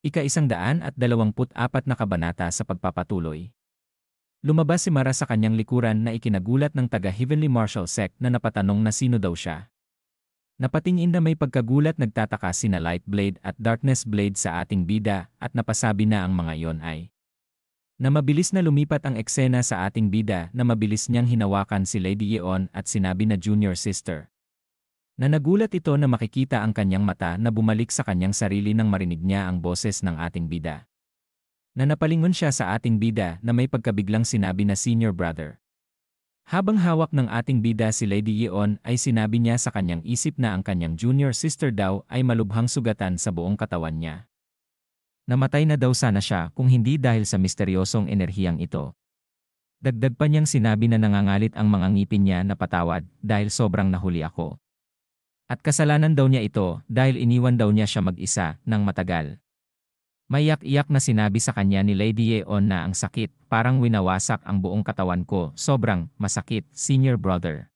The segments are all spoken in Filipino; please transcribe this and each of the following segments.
Ika-124 na kabanata sa pagpapatuloy. Lumabas si Mara sa kanyang likuran na ikinagulat ng taga-Heavenly Marshal Sect na napatanong na sino daw siya. Napatingin na may pagkagulat nagtataka sina Light Blade at Darkness Blade sa ating bida at napasabi na ang mga yon ay na mabilis na lumipat ang eksena sa ating bida na mabilis niyang hinawakan si Lady Yeon at sinabi na junior sister. Na nagulat ito na makikita ang kanyang mata na bumalik sa kanyang sarili nang marinig niya ang boses ng ating bida. Na napalingon siya sa ating bida na may pagkabiglang sinabi na senior brother. Habang hawak ng ating bida si Lady Yeon ay sinabi niya sa kanyang isip na ang kanyang junior sister daw ay malubhang sugatan sa buong katawan niya. Namatay na daw sana siya kung hindi dahil sa misteryosong enerhiyang ito. Dagdag pa niyang sinabi na nangangalit ang mga ngipin niya na patawad dahil sobrang nahuli ako. At kasalanan daw niya ito dahil iniwan daw niya siya mag-isa ng matagal. Maiyak-iyak na sinabi sa kanya ni Lady Yeon na ang sakit, parang winawasak ang buong katawan ko, sobrang masakit, senior brother.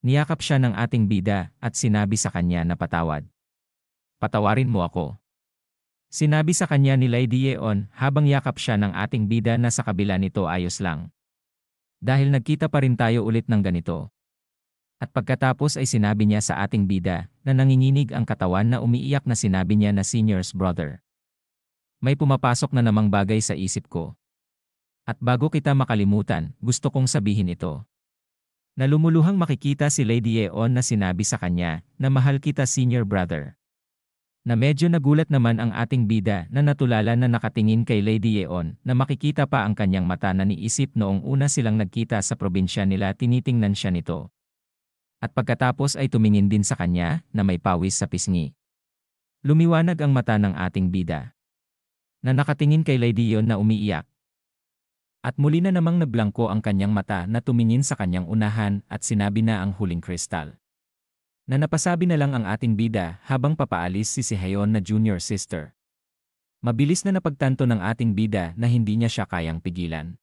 Niyakap siya ng ating bida at sinabi sa kanya na patawad. Patawarin mo ako. Sinabi sa kanya ni Lady Yeon habang yakap siya ng ating bida na sa kabila nito ayos lang. Dahil nagkita pa rin tayo ulit ng ganito. At pagkatapos ay sinabi niya sa ating bida na nanginginig ang katawan na umiiyak na sinabi niya na senior's brother. May pumapasok na namang bagay sa isip ko. At bago kita makalimutan, gusto kong sabihin ito. Na lumuluhang makikita si Lady Yeon na sinabi sa kanya na mahal kita senior brother. Na medyo nagulat naman ang ating bida na natulala na nakatingin kay Lady Yeon na makikita pa ang kanyang mata na niisip noong una silang nagkita sa probinsya nila tinitingnan siya nito. At pagkatapos ay tumingin din sa kanya na may pawis sa pisngi. Lumiwanag ang mata ng ating bida. Na nakatingin kay Lady Yeon na umiiyak. At muli na namang nablangko ang kanyang mata na tumingin sa kanyang unahan at sinabi na ang huling kristal. Na napasabi na lang ang ating bida habang papaalis si Seheon na junior sister. Mabilis na napagtanto ng ating bida na hindi niya siya kayang pigilan.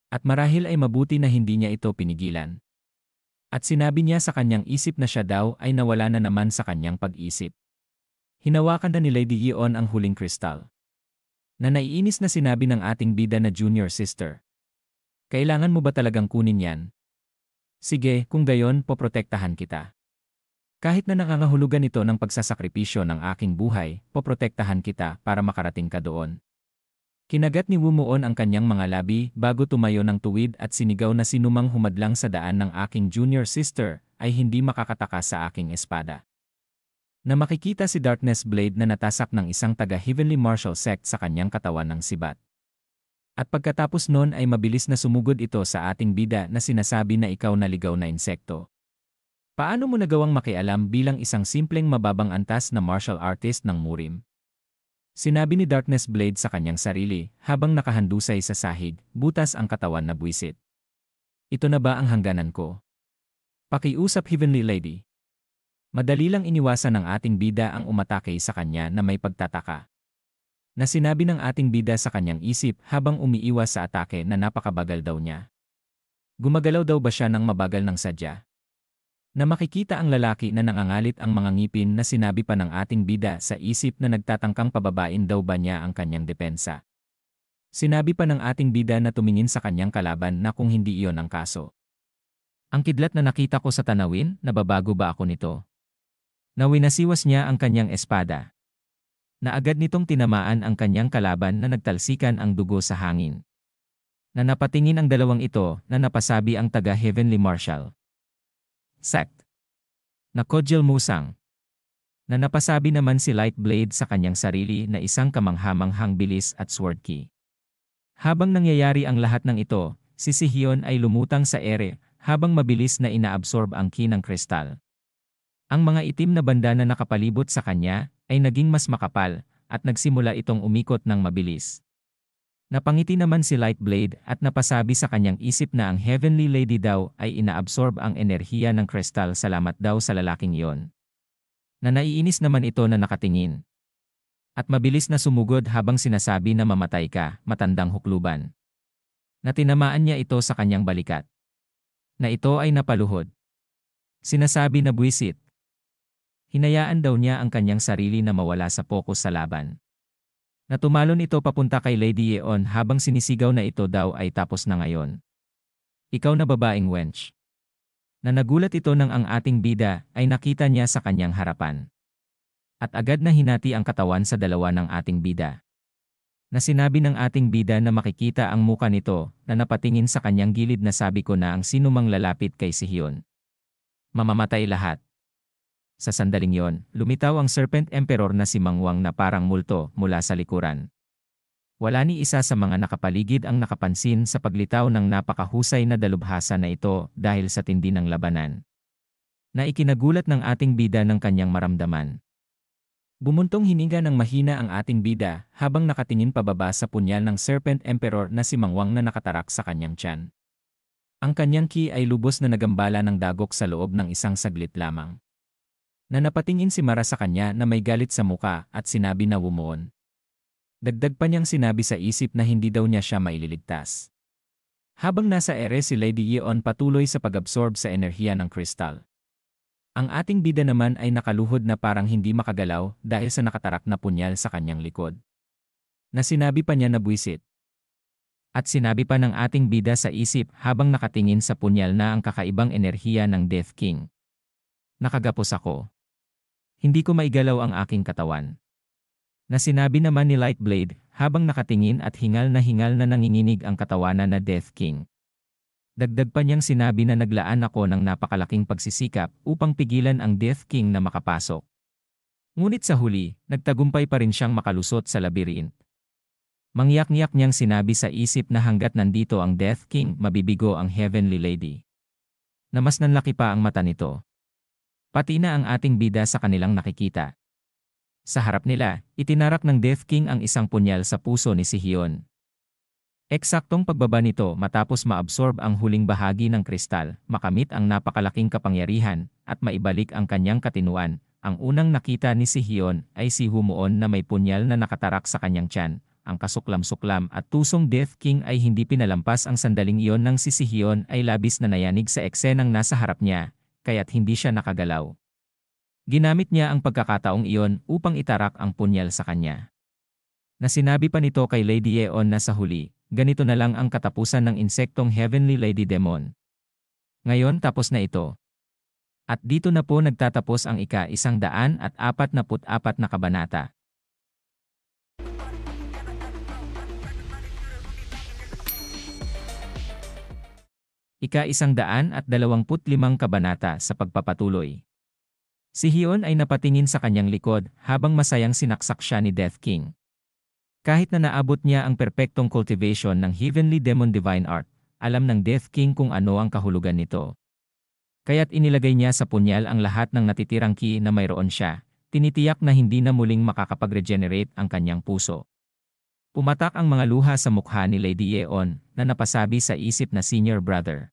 At marahil ay mabuti na hindi niya ito pinigilan. At sinabi niya sa kanyang isip na siya daw ay nawala na naman sa kanyang pag-isip. Hinawakan na ni Lady Yeon ang huling kristal. Na naiinis na sinabi ng ating bida na junior sister. Kailangan mo ba talagang kunin yan? Sige, kung gayon, poprotektahan kita. Kahit na nangangahulugan ito ng pagsasakripisyo ng aking buhay, poprotektahan kita para makarating ka doon. Kinagat ni Wumuon ang kanyang mga labi bago tumayo ng tuwid at sinigaw na sinumang humadlang sa daan ng aking junior sister ay hindi makakataka sa aking espada. Na makikita si Darkness Blade na natasak ng isang taga-Heavenly Marshal Sect sa kanyang katawan ng sibat. At pagkatapos nun ay mabilis na sumugod ito sa ating bida na sinasabi na ikaw naligaw na insekto. Paano mo nagawang makialam bilang isang simpleng mababang antas na martial artist ng Murim? Sinabi ni Darkness Blade sa kanyang sarili habang nakahandusay sa sahig, butas ang katawan na buwisit. Ito na ba ang hangganan ko? Pakiusap Heavenly Lady. Madali lang iniwasan ng ating bida ang umatake sa kanya na may pagtataka. Na sinabi ng ating bida sa kanyang isip habang umiiwas sa atake na napakabagal daw niya. Gumagalaw daw ba siya ng mabagal ng sadya? Na makikita ang lalaki na nangangalit ang mga ngipin na sinabi pa ng ating bida sa isip na nagtatangkang pababain daw ba niya ang kanyang depensa. Sinabi pa ng ating bida na tumingin sa kanyang kalaban na kung hindi iyon ang kaso. Ang kidlat na nakita ko sa tanawin, nababago ba ako nito? Na winasiwas niya ang kanyang espada. Na agad nitong tinamaan ang kanyang kalaban na nagtalsikan ang dugo sa hangin. Na napatingin ang dalawang ito na napasabi ang taga-Heavenly Marshal Sect. Na Kojil Musang. Na napasabi naman si Light Blade sa kanyang sarili na isang kamanghamanghang bilis at sword key. Habang nangyayari ang lahat ng ito, si Seheon ay lumutang sa ere habang mabilis na inaabsorb ang ki ng kristal. Ang mga itim na banda na nakapalibot sa kanya ay naging mas makapal at nagsimula itong umikot ng mabilis. Napangiti naman si Light Blade at napasabi sa kanyang isip na ang Heavenly Lady daw ay inaabsorb ang enerhiya ng kristal salamat daw sa lalaking iyon. Na naiinis naman ito na nakatingin. At mabilis na sumugod habang sinasabi na mamatay ka, matandang hukluban. Na tinamaan niya ito sa kanyang balikat. Na ito ay napaluhod. Sinasabi na buwisit. Hinayaan daw niya ang kanyang sarili na mawala sa pokus sa laban. Natumalon ito papunta kay Lady Yeon habang sinisigaw na ito daw ay tapos na ngayon. Ikaw na babaeng wench. Na nagulat ito nang ang ating bida ay nakita niya sa kanyang harapan. At agad na hinati ang katawan sa dalawa ng ating bida. Na sinabi ng ating bida na makikita ang muka nito na napatingin sa kanyang gilid na sabi ko na ang sinumang lalapit kay Sihyun. Mamamatay lahat. Sa sandaling yon, lumitaw ang Serpent Emperor na si Mangwang na parang multo mula sa likuran. Wala ni isa sa mga nakapaligid ang nakapansin sa paglitaw ng napakahusay na dalubhasa na ito dahil sa tindi ng labanan. Na ikinagulat ng ating bida ng kanyang maramdaman. Bumuntong hininga ng mahina ang ating bida habang nakatingin pababa sa punyal ng Serpent Emperor na si Mangwang na nakatarak sa kanyang tiyan. Ang kanyang ki ay lubos na nagambala ng dagok sa loob ng isang saglit lamang. Na napatingin si Mara sa kanya na may galit sa muka at sinabi na wumuon. Dagdag pa niyang sinabi sa isip na hindi daw niya siya maililigtas. Habang nasa ere si Lady Yeon patuloy sa pag-absorb sa enerhiya ng kristal. Ang ating bida naman ay nakaluhod na parang hindi makagalaw dahil sa nakatarak na punyal sa kanyang likod. Na sinabi pa niya na buwisit. At sinabi pa ng ating bida sa isip habang nakatingin sa punyal na ang kakaibang enerhiya ng Death King. Nakagapos ako. Hindi ko maigalaw ang aking katawan. Na sinabi naman ni Lightblade habang nakatingin at hingal na nanginginig ang katawanan na Death King. Dagdag pa niyang sinabi na naglaan ako ng napakalaking pagsisikap upang pigilan ang Death King na makapasok. Ngunit sa huli, nagtagumpay pa rin siyang makalusot sa labyrinth. Mangyak-ngyak niyang sinabi sa isip na hanggat nandito ang Death King, mabibigo ang Heavenly Lady. Na mas nanlaki pa ang mata nito. Pati na ang ating bida sa kanilang nakikita. Sa harap nila, itinarak ng Death King ang isang punyal sa puso ni Sihyun. Eksaktong pagbaba nito matapos maabsorb ang huling bahagi ng kristal, makamit ang napakalaking kapangyarihan, at maibalik ang kanyang katinuan. Ang unang nakita ni Sihyun ay si Humuon na may punyal na nakatarak sa kanyang tiyan. Ang kasuklam-suklam at tusong Death King ay hindi pinalampas ang sandaling iyon nang si Sihyun ay labis na nayanig sa eksenang nasa harap niya, kaya't hindi siya nakagalaw. Ginamit niya ang pagkakataong iyon upang itarak ang punyal sa kanya. Na sinabi pa nito kay Lady Yeon na sa huli, ganito na lang ang katapusan ng insektong Heavenly Lady Demon. Ngayon tapos na ito. At dito na po nagtatapos ang ika-144 na kabanata. Ika-125 kabanata sa pagpapatuloy. Si Hyun ay napatingin sa kanyang likod habang masayang sinaksak siya ni Death King. Kahit na naabot niya ang perpektong cultivation ng Heavenly Demon Divine Art, alam ng Death King kung ano ang kahulugan nito. Kaya't inilagay niya sa punyal ang lahat ng natitirang ki na mayroon siya, tinitiyak na hindi na muling makakapag-regenerate ang kanyang puso. Pumatak ang mga luha sa mukha ni Lady Yeon na napasabi sa isip na senior brother.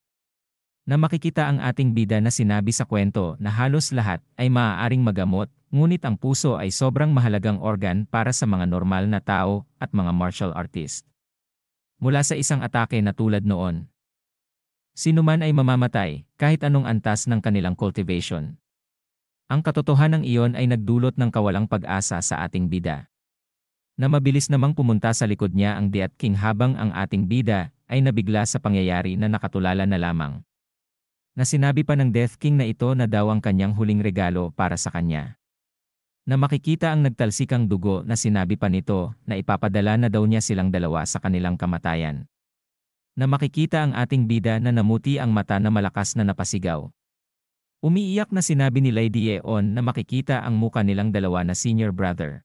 Na makikita ang ating bida na sinabi sa kwento na halos lahat ay maaaring magamot, ngunit ang puso ay sobrang mahalagang organ para sa mga normal na tao at mga martial artist. Mula sa isang atake na tulad noon, sino man ay mamamatay kahit anong antas ng kanilang cultivation. Ang katotohanan iyon ay nagdulot ng kawalang pag-asa sa ating bida. Na mabilis namang pumunta sa likod niya ang Death King habang ang ating bida ay nabigla sa pangyayari na nakatulala na lamang. Na sinabi pa ng Death King na ito na daw ang kanyang huling regalo para sa kanya. Na makikita ang nagtalsikang dugo na sinabi pa nito na ipapadala na daw niya silang dalawa sa kanilang kamatayan. Na makikita ang ating bida na namuti ang mata na malakas na napasigaw. Umiiyak na sinabi ni Lady Yeon na makikita ang muka nilang dalawa na senior brother.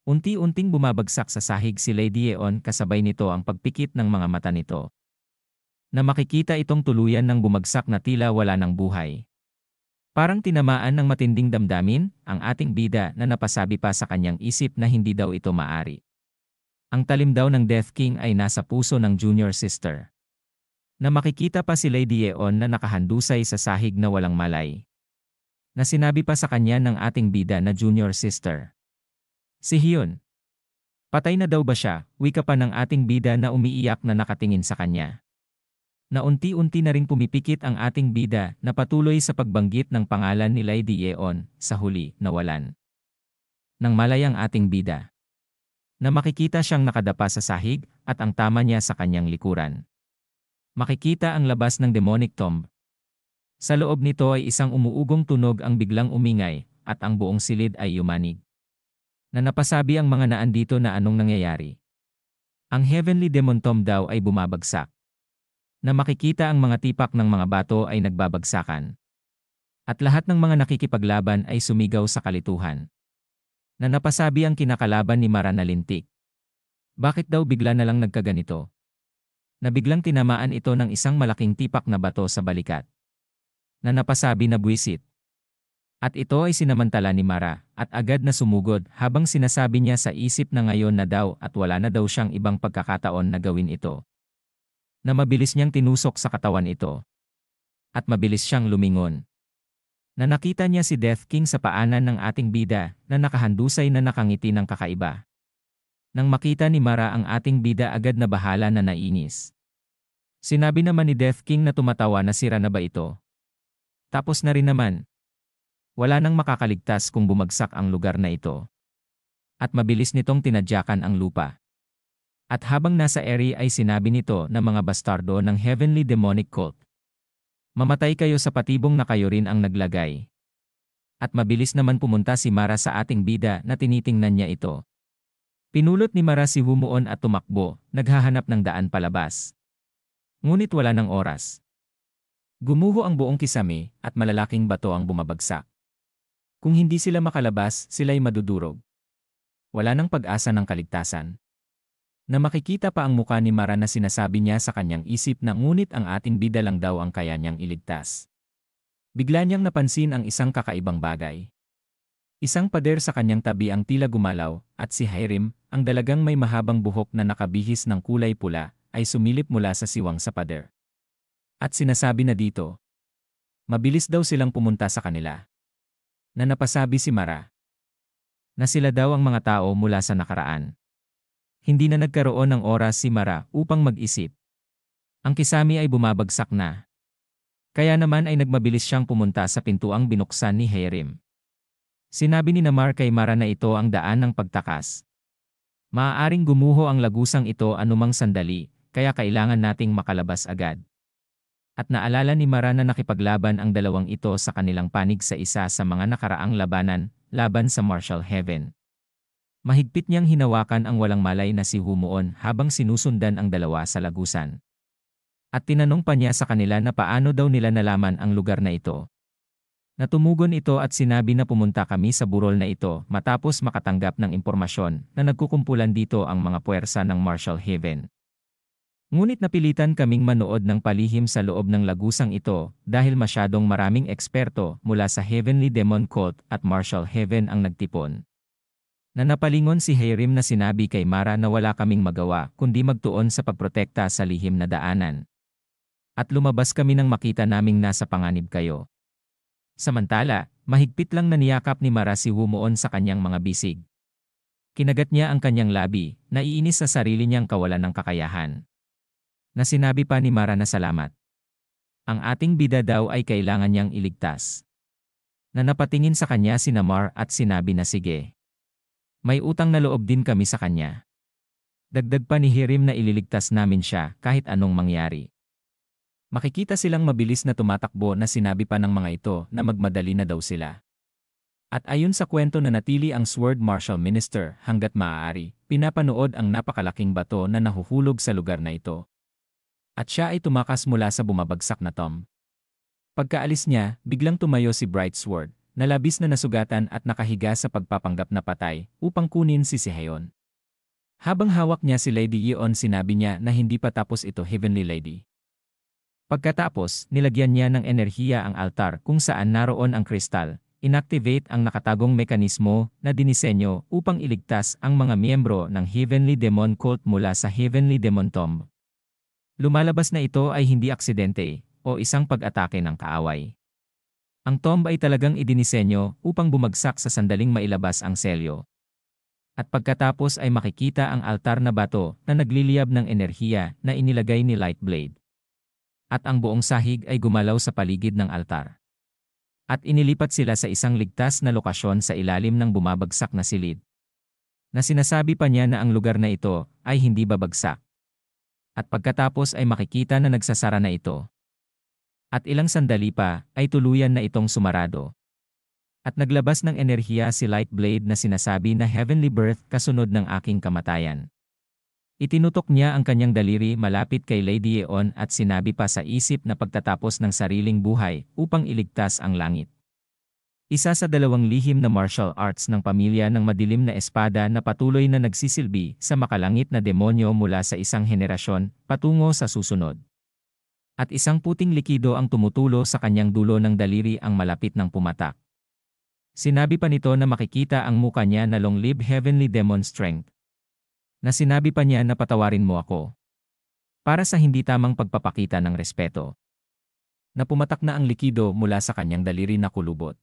Unti-unting bumabagsak sa sahig si Lady Yeon kasabay nito ang pagpikit ng mga mata nito. Na makikita itong tuluyan ng bumagsak na tila wala ng buhay. Parang tinamaan ng matinding damdamin ang ating bida na napasabi pa sa kanyang isip na hindi daw ito maari. Ang talim daw ng Death King ay nasa puso ng junior sister. Na makikita pa si Lady Yeon na nakahandusay sa sahig na walang malay. Na sinabi pa sa kanya ng ating bida na junior sister. Si Hyun. Patay na daw ba siya? Wika pa ng ating bida na umiiyak na nakatingin sa kanya. Na unti-unti na ring pumipikit ang ating bida na patuloy sa pagbanggit ng pangalan ni Lady Yeon, sa huli, nawalan. Nang malay ang ating bida. Na makikita siyang nakadapa sa sahig at ang tama niya sa kanyang likuran. Makikita ang labas ng demonic tomb. Sa loob nito ay isang umuugong tunog ang biglang umingay at ang buong silid ay yumanig. Na napasabi ang mga naandito na anong nangyayari. Ang heavenly demon tomb daw ay bumabagsak. Na makikita ang mga tipak ng mga bato ay nagbabagsakan. At lahat ng mga nakikipaglaban ay sumigaw sa kalituhan. Na napasabi ang kinakalaban ni Mara na lintik. Bakit daw bigla na lang nagkaganito? Na biglang tinamaan ito ng isang malaking tipak na bato sa balikat. Na napasabi na buwisit. At ito ay sinamantala ni Mara at agad na sumugod habang sinasabi niya sa isip na ngayon na daw at wala na daw siyang ibang pagkakataon na gawin ito. Na mabilis niyang tinusok sa katawan ito. At mabilis siyang lumingon. Na nakita niya si Death King sa paanan ng ating bida na nakahandusay na nakangiti ng kakaiba. Nang makita ni Mara ang ating bida agad na bahala na nainis. Sinabi naman ni Death King na tumatawa na sira na ba ito? Tapos na rin naman. Wala nang makakaligtas kung bumagsak ang lugar na ito. At mabilis nitong tinadyakan ang lupa. At habang nasa area ay sinabi nito na mga bastardo ng Heavenly Demonic Cult. Mamatay kayo sa patibong na kayo rin ang naglagay. At mabilis naman pumunta si Mara sa ating bida na tinitingnan niya ito. Pinulot ni Mara si Humuon at tumakbo, naghahanap ng daan palabas. Ngunit wala ng oras. Gumuho ang buong kisame at malalaking bato ang bumabagsak. Kung hindi sila makalabas, sila'y madudurog. Wala nang pag-asa ng kaligtasan. Na makikita pa ang muka ni Mara na sinasabi niya sa kanyang isip na ngunit ang ating bida lang daw ang kaya niyang iligtas. Bigla niyang napansin ang isang kakaibang bagay. Isang pader sa kanyang tabi ang tila gumalaw at si Hiram, ang dalagang may mahabang buhok na nakabihis ng kulay pula, ay sumilip mula sa siwang sa pader. At sinasabi na dito, mabilis daw silang pumunta sa kanila. Na napasabi si Mara na sila daw ang mga tao mula sa nakaraan. Hindi na nagkaroon ng oras si Mara upang mag-isip. Ang kisame ay bumabagsak na. Kaya naman ay nagmabilis siyang pumunta sa pintuang binuksan ni Hiram. Sinabi ni Namar kay Mara na ito ang daan ng pagtakas. Maaaring gumuho ang lagusang ito anumang sandali, kaya kailangan nating makalabas agad. At naalala ni Mara na nakipaglaban ang dalawang ito sa kanilang panig sa isa sa mga nakaraang laban sa Martial Heaven. Mahigpit niyang hinawakan ang walang malay na si Humuon habang sinusundan ang dalawa sa lagusan. At tinanong pa niya sa kanila na paano daw nila nalaman ang lugar na ito. Natumugon ito at sinabi na pumunta kami sa burol na ito matapos makatanggap ng impormasyon na nagkukumpulan dito ang mga puwersa ng Martial Heaven. Ngunit napilitan kaming manood ng palihim sa loob ng lagusang ito dahil masyadong maraming eksperto mula sa Heavenly Demon Cult at Martial Heaven ang nagtipon. Na napalingon si Hiram na sinabi kay Mara na wala kaming magawa kundi magtuon sa pagprotekta sa lihim na daanan. At lumabas kami nang makita naming nasa panganib kayo. Samantala, mahigpit lang na niyakap ni Mara si Humuon sa kanyang mga bisig. Kinagat niya ang kanyang labi, naiinis sa sarili niyang kawalan ng kakayahan. Na sinabi pa ni Mara na salamat. Ang ating bida daw ay kailangan niyang iligtas. Na napatingin sa kanya si Namar at sinabi na sige. May utang na loob din kami sa kanya. Dagdag pa ni Hiram na ililigtas namin siya kahit anong mangyari. Makikita silang mabilis na tumatakbo na sinabi pa ng mga ito na magmadali na daw sila. At ayon sa kwento na natili ang Sword Martial Minister hanggat maaari, pinapanood ang napakalaking bato na nahuhulog sa lugar na ito. At siya ay tumakas mula sa bumabagsak na tomb. Pagkaalis niya, biglang tumayo si Bright Sword, na labis na nasugatan at nakahiga sa pagpapanggap na patay upang kunin si Seheon. Habang hawak niya si Lady Yeon sinabi niya na hindi pa tapos ito Heavenly Lady. Pagkatapos, nilagyan niya ng enerhiya ang altar kung saan naroon ang kristal, inactivate ang nakatagong mekanismo na dinisenyo upang iligtas ang mga miyembro ng Heavenly Demon Cult mula sa Heavenly Demon Tomb. Lumalabas na ito ay hindi aksidente o isang pag-atake ng kaaway. Ang tomb ay talagang idinisenyo upang bumagsak sa sandaling mailabas ang selyo. At pagkatapos ay makikita ang altar na bato na nagliliyab ng enerhiya na inilagay ni Lightblade. At ang buong sahig ay gumalaw sa paligid ng altar. At inilipat sila sa isang ligtas na lokasyon sa ilalim ng bumabagsak na silid. Na sinasabi pa niya na ang lugar na ito ay hindi babagsak. At pagkatapos ay makikita na nagsasara na ito. At ilang sandali pa ay tuluyan na itong sumarado. At naglabas ng enerhiya si Lightblade na sinasabi na heavenly birth kasunod ng aking kamatayan. Itinutok niya ang kanyang daliri malapit kay Lady Yeon at sinabi pa sa isip na pagtatapos ng sariling buhay upang iligtas ang langit. Isa sa dalawang lihim na martial arts ng pamilya ng madilim na espada na patuloy na nagsisilbi sa makalangit na demonyo mula sa isang henerasyon patungo sa susunod. At isang puting likido ang tumutulo sa kanyang dulo ng daliri ang malapit ng pumatak. Sinabi pa nito na makikita ang muka niya na long live heavenly demon strength. Na sinabi pa niya na patawarin mo ako. Para sa hindi tamang pagpapakita ng respeto. Na pumatak na ang likido mula sa kanyang daliri na kulubot.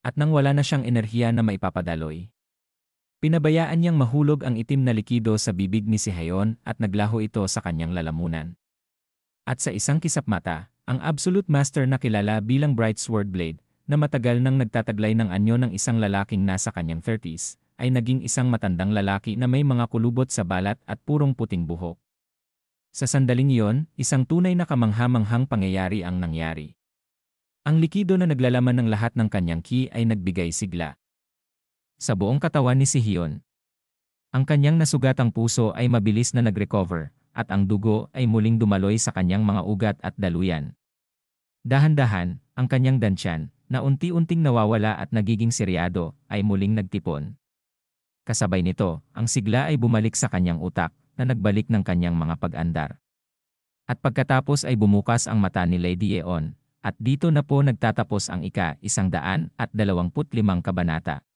At nang wala na siyang enerhiya na maipapadaloy. Pinabayaan niyang mahulog ang itim na likido sa bibig ni si Hayon at naglaho ito sa kanyang lalamunan. At sa isang kisap mata, ang Absolute Master na kilala bilang Bright Sword Blade, na matagal nang nagtataglay ng anyo ng isang lalaking nasa kanyang 30s, ay naging isang matandang lalaki na may mga kulubot sa balat at purong puting buhok. Sa sandaling iyon, isang tunay na kamangha-manghang pangyayari ang nangyari. Ang likido na naglalaman ng lahat ng kanyang ki ay nagbigay sigla. Sa buong katawan ni si Hyun, ang kanyang nasugatang puso ay mabilis na nag-recover, at ang dugo ay muling dumaloy sa kanyang mga ugat at daluyan. Dahan-dahan, ang kanyang dansyan, na unti-unting nawawala at nagiging seryado, ay muling nagtipon. Kasabay nito, ang sigla ay bumalik sa kanyang utak, na nagbalik ng kanyang mga pag-andar. At pagkatapos ay bumukas ang mata ni Lady Yeon, at dito na po nagtatapos ang ika-125 kabanata.